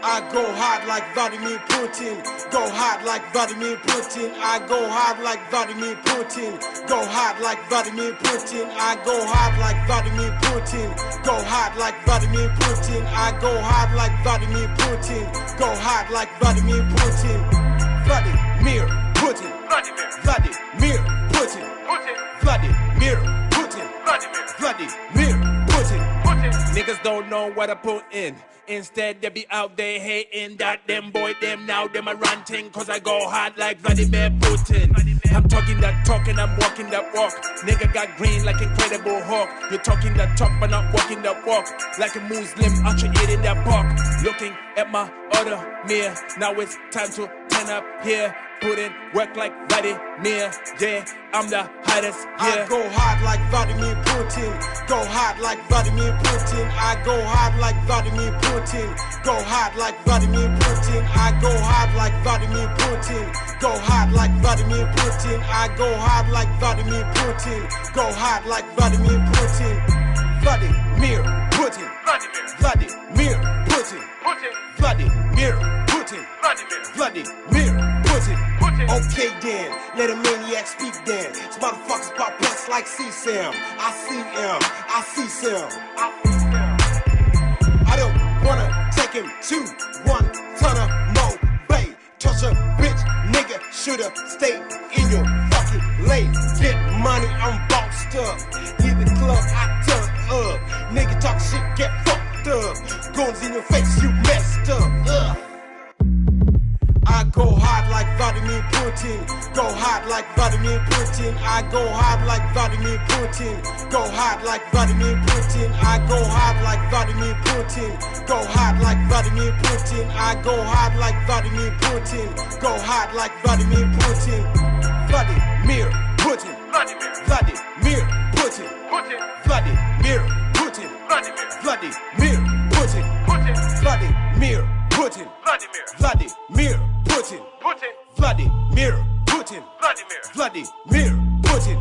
I go hard like Vladimir Putin. Go hard like Vladimir Putin. I go hard like Vladimir Putin. Go hard like Vladimir Putin. I go hard like Vladimir Putin. Go hard like Vladimir Putin. I go hard like Vladimir Putin. Go hard like Vladimir Putin. Vladimir Putin. Vladimir Putin. Vladimir Putin. Vladimir Putin. Niggas don't know what I put in. Instead, they be out there hating that them boy, them now, them a ranting. Cause I go hard like Vladimir Putin. I'm talking that talk and I'm walking that walk. Nigga got green like Incredible Hulk. You're talking that talk but not walking that walk. Like a Muslim after eating that pork. Looking at my other mirror. Now it's time to turn up here. Put in work like Vladimir. Yeah, I'm the hottest here. I go hard like Vladimir Putin. Go hard like Vladimir Putin. I go hard like Vladimir Putin. Go hard like Vladimir Putin. I go hard like Vladimir Putin. Go hard like Vladimir Putin. I go hard like Vladimir Putin. Go hard like Vladimir Putin. Vladimir Putin. Vladimir Putin. Vladimir Putin. Vladimir Putin. Okay then, let a maniac speak then. These motherfuckers pop plus like C-Sam. I see him, I see Sam. I don't wanna take him to 1 ton of Mo Bay. Touch a bitch, nigga, shoulda stayed in your fucking lane. Get money, I'm bossed up. Leave the club, I turn up. Nigga talk shit, get fucked up. Guns in your face, you messed up. I go hard like Vladimir Putin. Go hard like Vladimir Putin. I go hard like Vladimir Putin. Go hard like Vladimir Putin. I go hard like Vladimir Putin. Go hard like Vladimir Putin. I go hard like Vladimir Putin. Go hard like Vladimir Putin. Vladimir Putin. Vladimir Putin. Vladimir Putin. Vladimir Putin. Vladimir Putin. Vladimir Putin. Vladimir Putin. Vladimir Putin.